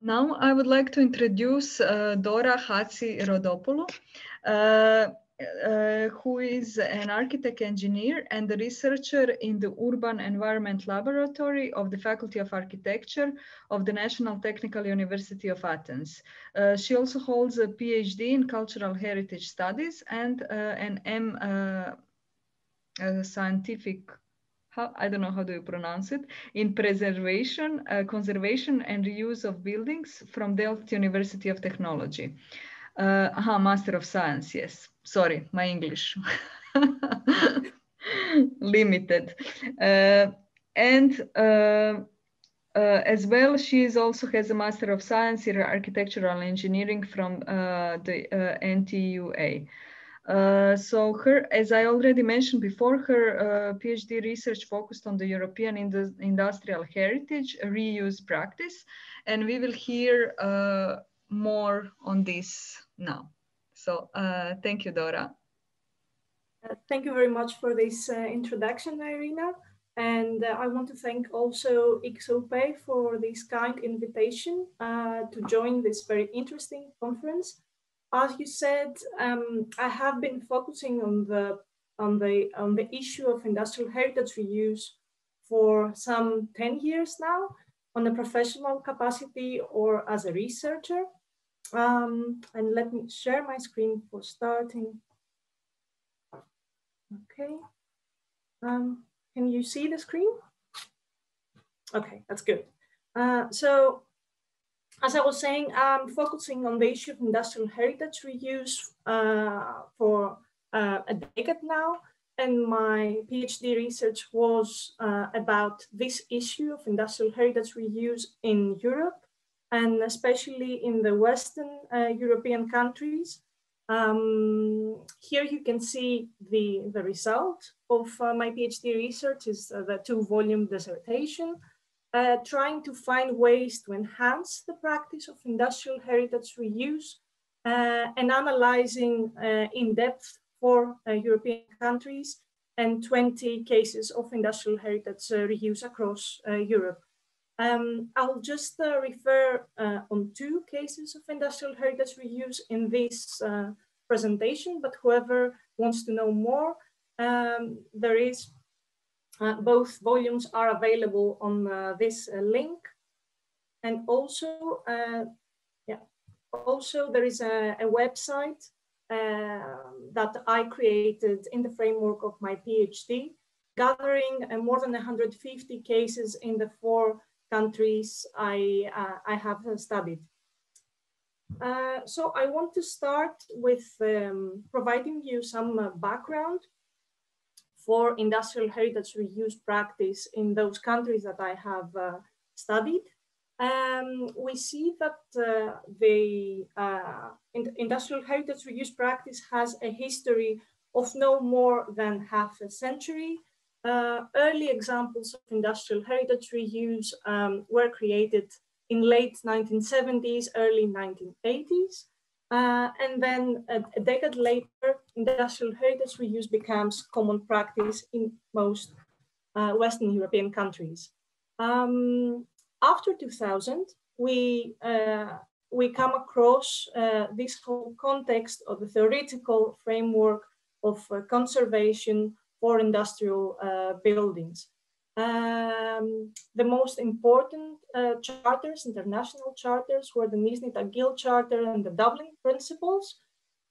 Now I would like to introduce Dora Hatzirodopoulou, who is an architect engineer and a researcher in the Urban Environment Laboratory of the Faculty of Architecture of the National Technical University of Athens. She also holds a PhD in Cultural Heritage Studies and an scientific, I don't know how do you pronounce it, in preservation, conservation and reuse of buildings from Delft University of Technology. Master of Science, yes. Sorry, my English. Limited. As well, she also has a Master of Science in Architectural Engineering from the NTUA. So her, as I already mentioned before, her PhD research focused on the European industrial heritage reuse practice, and we will hear more on this now. So thank you, Dora. Thank you very much for this introduction, Irina. And I want to thank also IXOP for this kind invitation to join this very interesting conference. As you said, I have been focusing on the issue of industrial heritage reuse for some 10 years now, on a professional capacity or as a researcher. And let me share my screen for starting. Okay. Can you see the screen? Okay, that's good. So, as I was saying, I'm focusing on the issue of industrial heritage reuse for a decade now, and my PhD research was about this issue of industrial heritage reuse in Europe, and especially in the Western European countries. Here you can see the result of my PhD research is the 2-volume dissertation, trying to find ways to enhance the practice of industrial heritage reuse and analyzing in depth 4 European countries and 20 cases of industrial heritage reuse across Europe. I'll just refer on 2 cases of industrial heritage reuse in this presentation, but whoever wants to know more, there is both volumes are available on this link. And also, also there is a website that I created in the framework of my PhD, gathering more than 150 cases in the 4 countries I have studied. So I want to start with providing you some background for industrial heritage reuse practice in those countries that I have studied. We see that the industrial heritage reuse practice has a history of no more than half a century. Early examples of industrial heritage reuse were created in late 1970s, early 1980s. And then a decade later, industrial heritage reuse becomes common practice in most Western European countries. After 2000, we come across this whole context of the theoretical framework of conservation for industrial buildings. The most important charters, international charters, were the Nizhny-Tagil Charter and the Dublin Principles.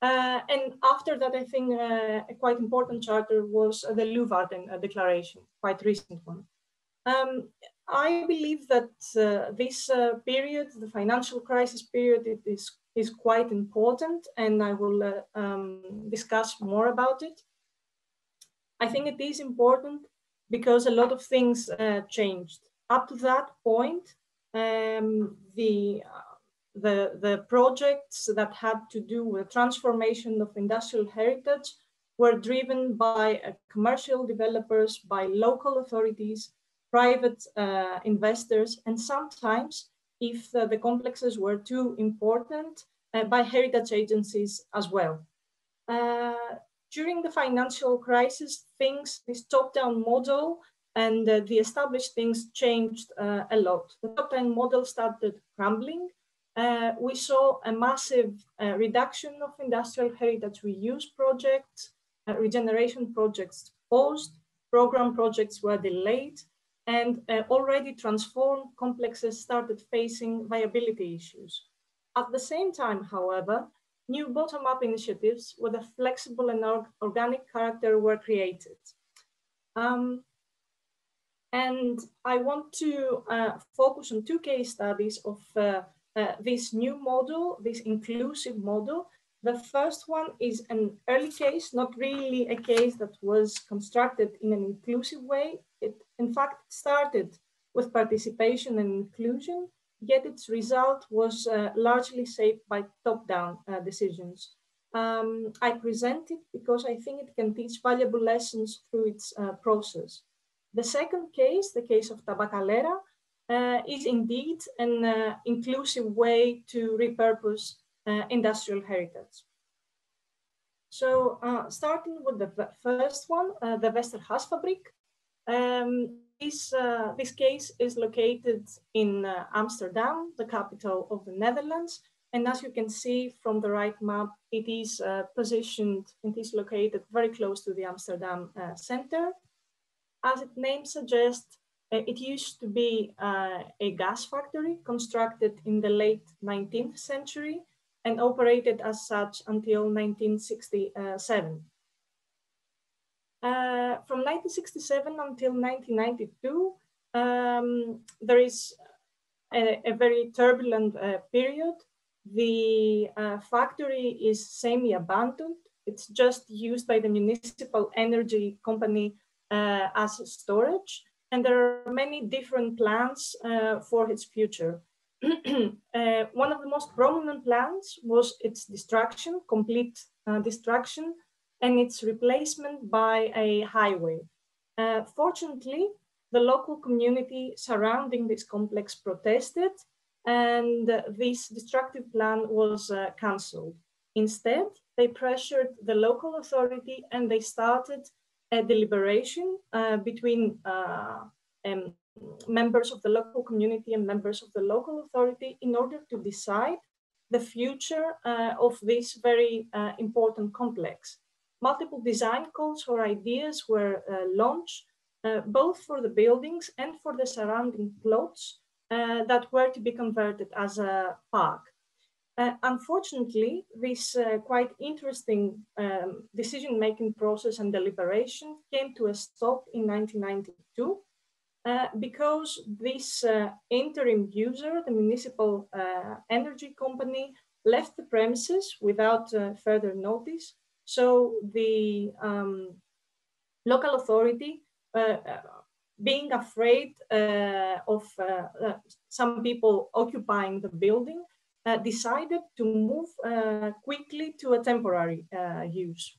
And after that, I think a quite important charter was the Leeuwarden Declaration, quite recent one. I believe that this period, the financial crisis period, is quite important, and I will discuss more about it. I think it is important because a lot of things changed. Up to that point, the projects that had to do with transformation of industrial heritage were driven by commercial developers, by local authorities, private investors, and sometimes, if the complexes were too important, by heritage agencies as well. During the financial crisis, this top-down model and the established things changed a lot. The top-down model started crumbling we saw a massive reduction of industrial heritage reuse projects, regeneration projects paused, program projects were delayed, and already transformed complexes started facing viability issues. At the same time, however, new bottom-up initiatives with a flexible and organic character were created. And I want to focus on two case studies of this new model, this inclusive model. The first one is an early case, not really a case that was constructed in an inclusive way. It, in fact, started with participation and inclusion, yet its result was largely shaped by top-down decisions. I present it because I think it can teach valuable lessons through its process. The second case, the case of Tabacalera, is indeed an inclusive way to repurpose industrial heritage. So starting with the first one, the Westerhasfabrik. This case is located in Amsterdam, the capital of the Netherlands. And as you can see from the right map, it is positioned, it is located very close to the Amsterdam center. As its name suggests, it used to be a gas factory constructed in the late 19th century and operated as such until 1967. From 1967 until 1992, there is a very turbulent period. The factory is semi-abandoned. It's just used by the municipal energy company as storage, and there are many different plans for its future. One of the most prominent plans was its destruction, complete destruction, and its replacement by a highway. Fortunately, the local community surrounding this complex protested, and this destructive plan was cancelled. Instead, they pressured the local authority and they started a deliberation between members of the local community and members of the local authority in order to decide the future of this very important complex. Multiple design calls or ideas were launched, both for the buildings and for the surrounding plots that were to be converted as a park. Unfortunately, this quite interesting decision-making process and deliberation came to a stop in 1992 because this interim user, the municipal energy company, left the premises without further notice. So the local authority, being afraid of some people occupying the building, decided to move quickly to a temporary use.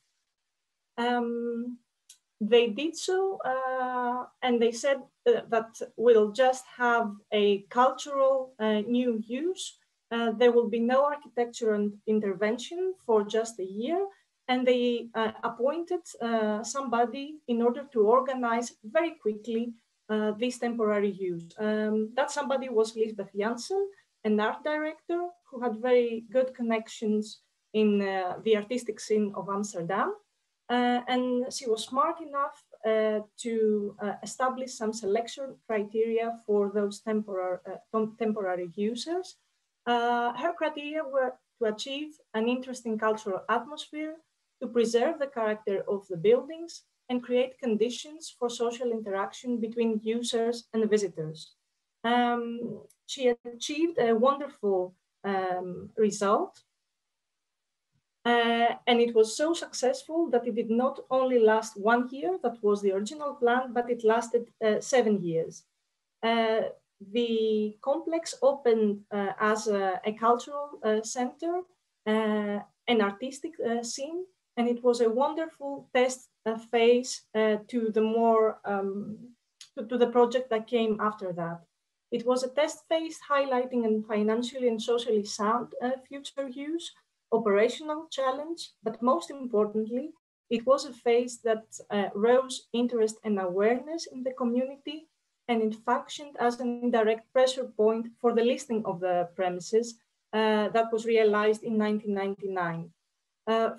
They did so, and they said that we'll just have a cultural new use. There will be no architectural intervention for just a year, and they appointed somebody in order to organize very quickly this temporary use. That somebody was Lisbeth Janssen, an art director who had very good connections in the artistic scene of Amsterdam. And she was smart enough to establish some selection criteria for those temporary users. Her criteria were to achieve an interesting cultural atmosphere, to preserve the character of the buildings, and create conditions for social interaction between users and visitors. She achieved a wonderful result. And it was so successful that it did not only last 1 year, that was the original plan, but it lasted 7 years. The complex opened as a cultural center, an artistic scene, and it was a wonderful test phase to the more to the project that came after that. It was a test phase highlighting a financially and socially sound future use, operational challenge, but most importantly, it was a phase that rose interest and awareness in the community, and it functioned as an indirect pressure point for the listing of the premises that was realized in 1999.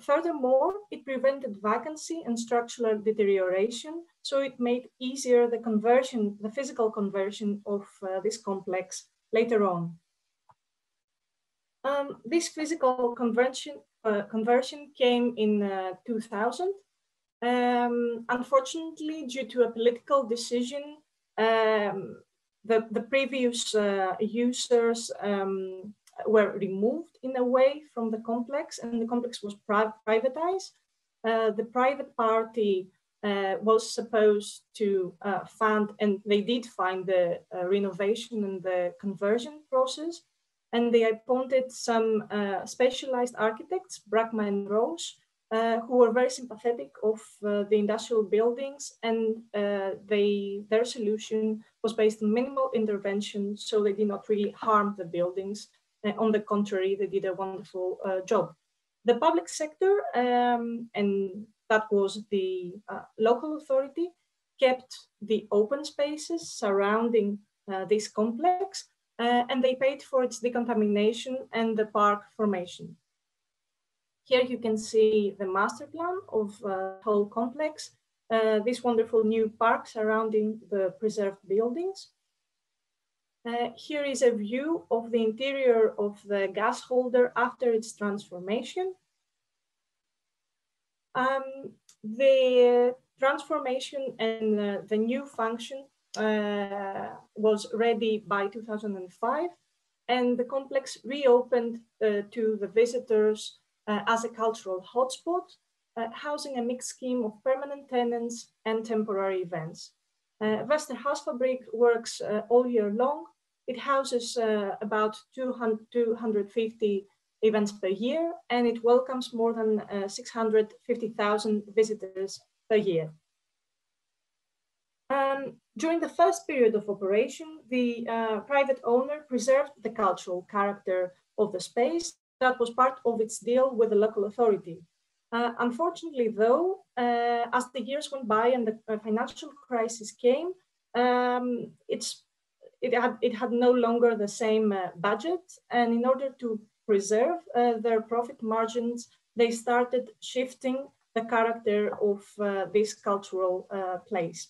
Furthermore, it prevented vacancy and structural deterioration, so it made easier the conversion, the physical conversion of this complex later on. This physical conversion came in 2000. Unfortunately, due to a political decision, the previous users were removed in a way from the complex, and the complex was privatized. The private party was supposed to fund, and they did fund the renovation and the conversion process. And they appointed some specialized architects, Brackman and Rose, who were very sympathetic of the industrial buildings, and their solution was based on minimal intervention, so they did not really harm the buildings. On the contrary, they did a wonderful job. The public sector, and that was the local authority, kept the open spaces surrounding this complex, and they paid for its decontamination and the park formation. Here you can see the master plan of the whole complex, this wonderful new park surrounding the preserved buildings. Here is a view of the interior of the gas holder after its transformation. The transformation and the new function was ready by 2005, and the complex reopened to the visitors as a cultural hotspot, housing a mixed scheme of permanent tenants and temporary events. Westerhasfabrik works all year long. It houses about 250 events per year, and it welcomes more than 650,000 visitors per year. During the first period of operation, the private owner preserved the cultural character of the space. That was part of its deal with the local authority. Unfortunately, though, as the years went by and the financial crisis came, it had no longer the same budget, and in order to preserve their profit margins, they started shifting the character of this cultural place.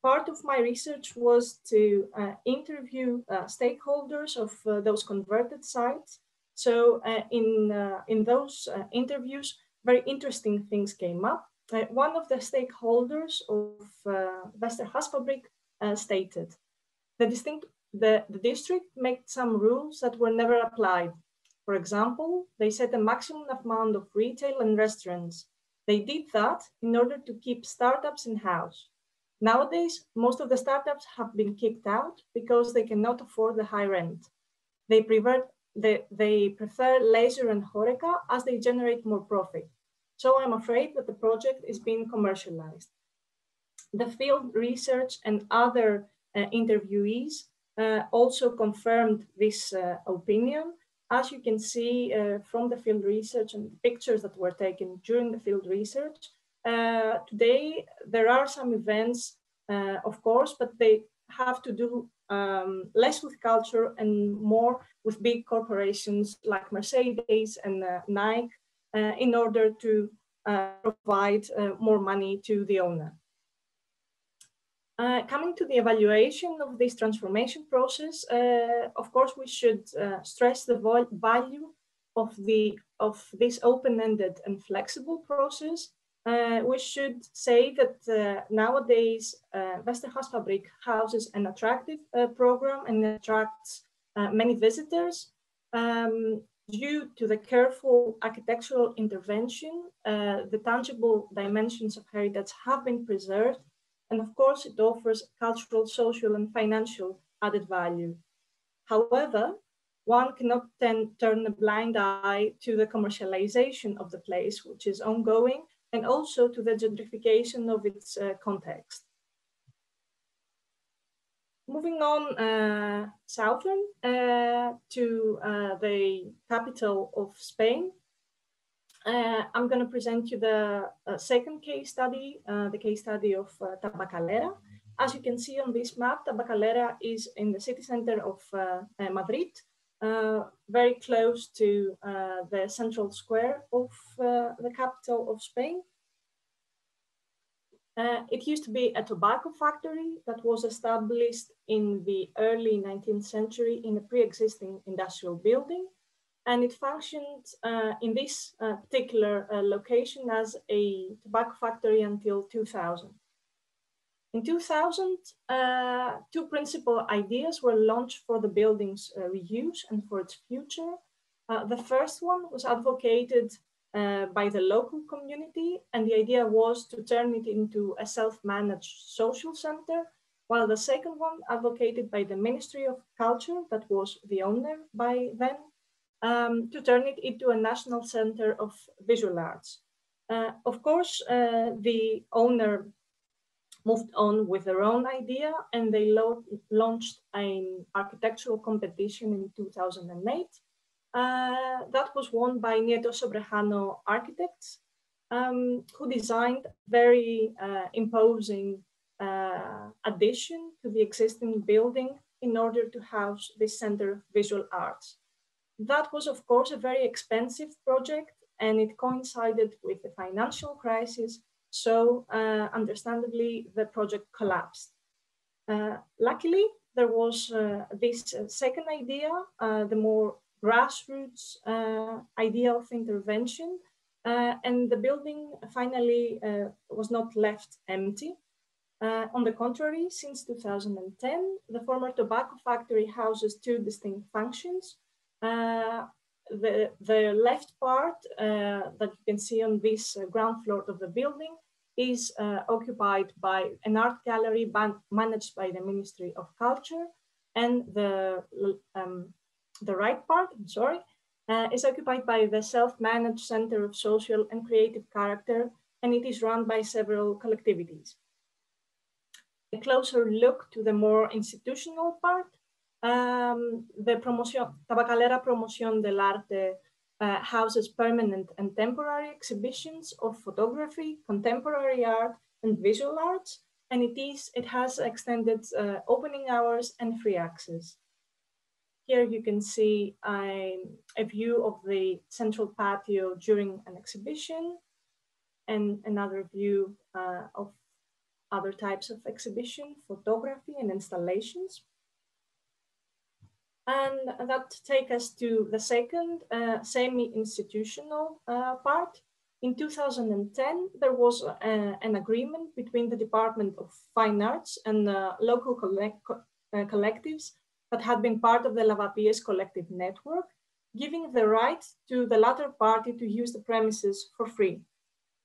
Part of my research was to interview stakeholders of those converted sites. So in those interviews, very interesting things came up. One of the stakeholders of Westerhasfabrik stated, the district made some rules that were never applied. For example, they set a maximum amount of retail and restaurants. They did that in order to keep startups in-house. Nowadays, most of the startups have been kicked out because they cannot afford the high rent. They prefer Laser and Horeca as they generate more profit. So I'm afraid that the project is being commercialized. The field research and other interviewees also confirmed this opinion. As you can see from the field research and the pictures that were taken during the field research, today, there are some events, of course, but they have to do less with culture and more with big corporations like Mercedes and Nike in order to provide more money to the owner. Coming to the evaluation of this transformation process, of course, we should stress the value of this open-ended and flexible process. We should say that nowadays Westerhasfabrik houses an attractive program and attracts many visitors. Due to the careful architectural intervention, the tangible dimensions of heritage have been preserved. And of course, it offers cultural, social, and financial added value. However, one cannot then turn a blind eye to the commercialization of the place, which is ongoing, and also to the gentrification of its context. Moving on southern to the capital of Spain, I'm going to present you the second case study, the case study of Tabacalera. As you can see on this map, Tabacalera is in the city center of Madrid. very close to the central square of the capital of Spain. It used to be a tobacco factory that was established in the early 19th century in a pre-existing industrial building. And it functioned in this particular location as a tobacco factory until 2000. In 2000, two principal ideas were launched for the building's reuse and for its future. The first one was advocated by the local community, and the idea was to turn it into a self-managed social center, while the second one, advocated by the Ministry of Culture, that was the owner by then, to turn it into a national center of visual arts. Of course, the owner moved on with their own idea, and they launched an architectural competition in 2008. That was won by Nieto Sobrejano architects, who designed very imposing addition to the existing building in order to house this Center of Visual Arts. That was, of course, a very expensive project, and it coincided with the financial crisis. So understandably, the project collapsed. Luckily, there was this second idea, the more grassroots idea of intervention, and the building finally was not left empty. On the contrary, since 2010, the former tobacco factory houses two distinct functions. The left part that you can see on this ground floor of the building is occupied by an art gallery managed by the Ministry of Culture, and the right part, is occupied by the self-managed Center of Social and Creative Character, and it is run by several collectivities. A closer look to the more institutional part, the Tabacalera Promoción del Arte houses permanent and temporary exhibitions of photography, contemporary art, and visual arts, and it has extended opening hours and free access. Here you can see a view of the central patio during an exhibition, and another view of other types of exhibition, photography, and installations. And that takes us to the second semi-institutional part. In 2010, there was an agreement between the Department of Fine Arts and local collectives that had been part of the Lavapiés collective network, giving the right to the latter party to use the premises for free.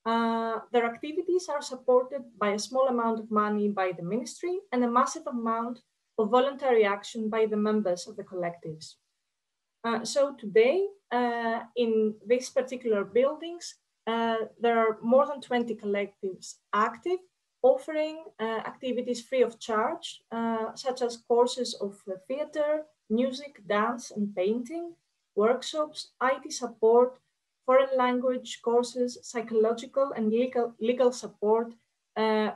Their activities are supported by a small amount of money by the ministry and a massive amount of voluntary action by the members of the collectives. So today, in these particular buildings, there are more than 20 collectives active, offering activities free of charge, such as courses of theater, music, dance, and painting, workshops, IT support, foreign language courses, psychological and legal support,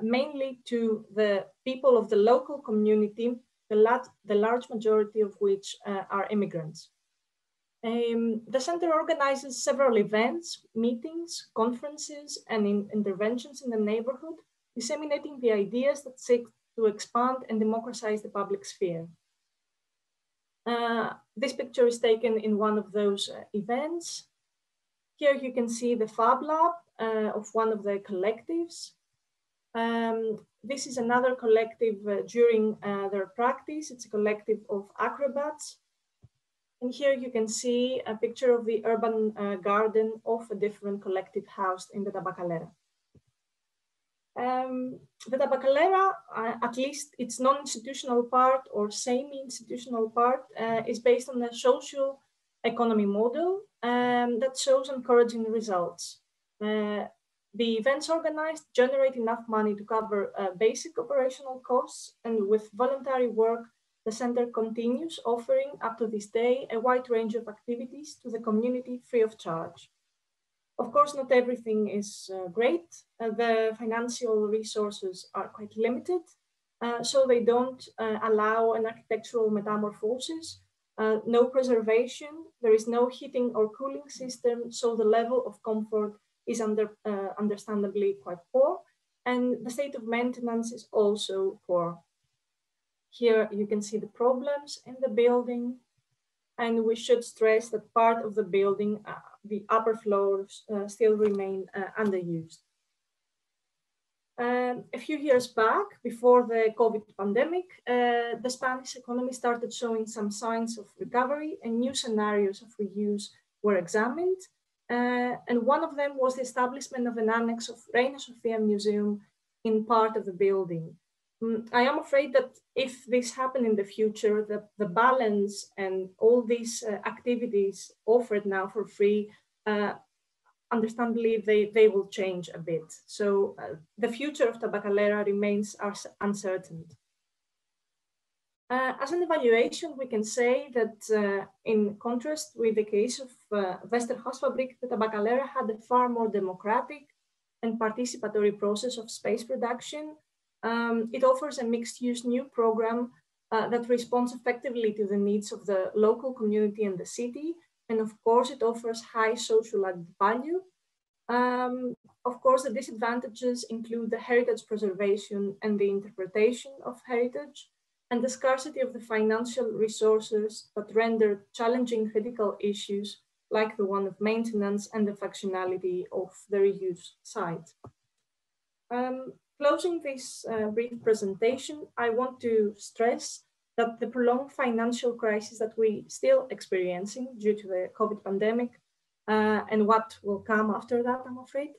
mainly to the people of the local community, the large majority of which are immigrants. The center organizes several events, meetings, conferences, and interventions in the neighborhood, disseminating the ideas that seek to expand and democratize the public sphere. This picture is taken in one of those events. Here you can see the Fab Lab of one of the collectives. This is another collective during their practice. It's a collective of acrobats. And here you can see a picture of the urban garden of a different collective housed in the Tabacalera. The Tabacalera, at least its non-institutional part or semi-institutional part, is based on a social economy model that shows encouraging results. The events organized generate enough money to cover basic operational costs, and with voluntary work, the center continues offering up to this day a wide range of activities to the community free of charge. Of course, not everything is great. The financial resources are quite limited, so they don't allow an architectural metamorphosis. no preservation, there is no heating or cooling system, so the level of comfort is understandably quite poor, and the state of maintenance is also poor. Here you can see the problems in the building, and we should stress that part of the building, the upper floors, still remain underused. A few years back, before the COVID pandemic, the Spanish economy started showing some signs of recovery, and new scenarios of reuse were examined. And one of them was the establishment of an annex of Reina Sofia Museum in part of the building. I am afraid that if this happened in the future, the balance and all these activities offered now for free, understandably, they will change a bit. So the future of Tabacalera remains uncertain. As an evaluation, we can say that in contrast with the case of Westergasfabrik, the Tabacalera had a far more democratic and participatory process of space production. It offers a mixed-use new program that responds effectively to the needs of the local community and the city. And of course, it offers high social added value. Of course, the disadvantages include the heritage preservation and the interpretation of heritage, and the scarcity of the financial resources that render challenging critical issues like the one of maintenance and the functionality of the reuse site. Closing this brief presentation, I want to stress that the prolonged financial crisis that we still experiencing due to the COVID pandemic and what will come after that, I'm afraid,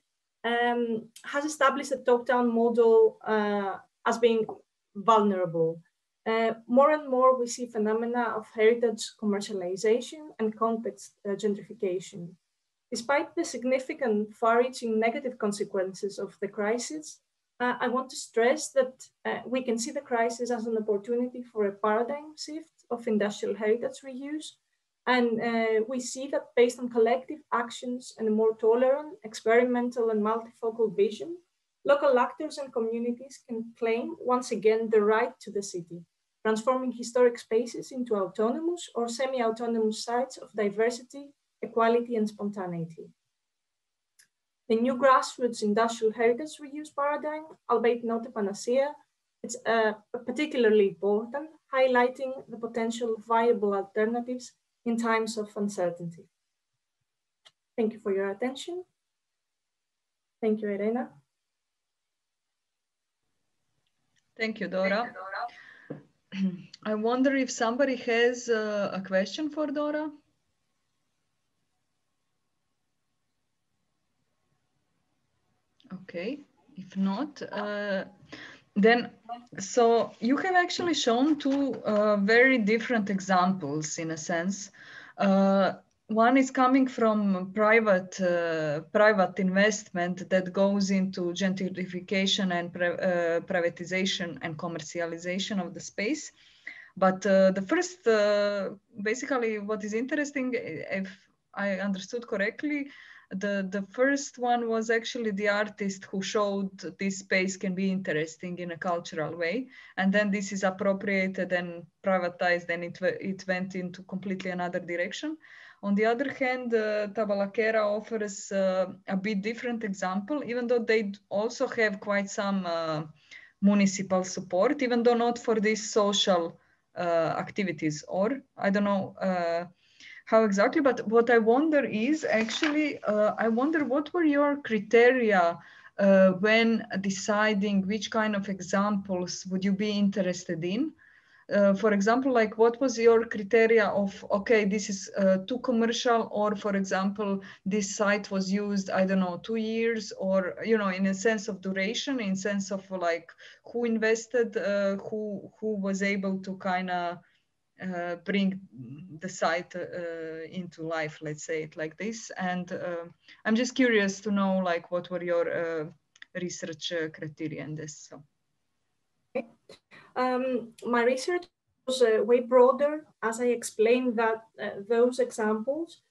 has established a top-down model as being vulnerable. More and more, we see phenomena of heritage commercialization and context gentrification. Despite the significant far-reaching negative consequences of the crisis, I want to stress that we can see the crisis as an opportunity for a paradigm shift of industrial heritage reuse. And we see that based on collective actions and a more tolerant, experimental and multifocal vision, local actors and communities can claim once again the right to the city, transforming historic spaces into autonomous or semi-autonomous sites of diversity, equality and spontaneity. The new grassroots industrial heritage reuse paradigm, albeit not a panacea, it's particularly important, highlighting the potential viable alternatives in times of uncertainty. Thank you for your attention. Thank you, Irena. Thank you, Dora. I wonder if somebody has a question for Dora. Okay, if not, then, so you have actually shown two very different examples in a sense. One is coming from private investment that goes into gentrification and privatization and commercialization of the space. But the first, basically what is interesting, if I understood correctly, the first one was actually the artist who showed this space can be interesting in a cultural way, and then this is appropriated and privatized, and it went into completely another direction. On the other hand, Tabacalera offers a bit different example, even though they also have quite some municipal support, even though not for these social activities, or I don't know how exactly, but what I wonder is actually, I wonder what were your criteria when deciding which kind of examples would you be interested in? For example, like what was your criteria of, okay, this is too commercial, or for example, this site was used, I don't know, 2 years, or, you know, in a sense of duration, in sense of like who invested, who was able to kind of bring the site into life, let's say it like this. And I'm just curious to know, like, what were your research criteria in this? So. Okay. My research was way broader, as I explained that those examples.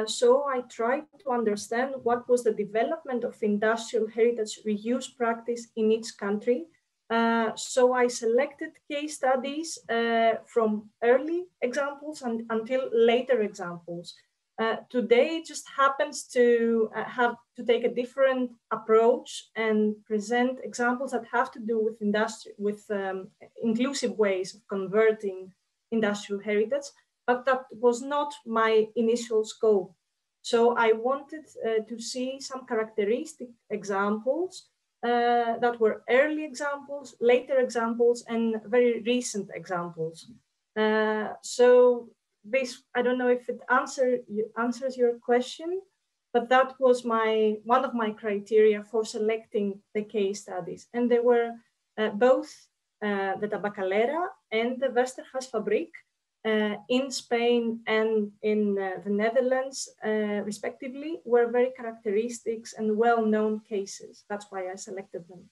So I tried to understand what was the development of industrial heritage reuse practice in each country, So I selected case studies from early examples and until later examples. Today it just happens to have to take a different approach and present examples that have to do with inclusive ways of converting industrial heritage, but that was not my initial scope. So I wanted to see some characteristic examples that were early examples, later examples, and very recent examples. So this, I don't know if it answers your question, but that was one of my criteria for selecting the case studies. And they were both the Tabacalera and the Westergasfabrik in Spain and in the Netherlands, respectively, were very characteristics and well-known cases. That's why I selected them.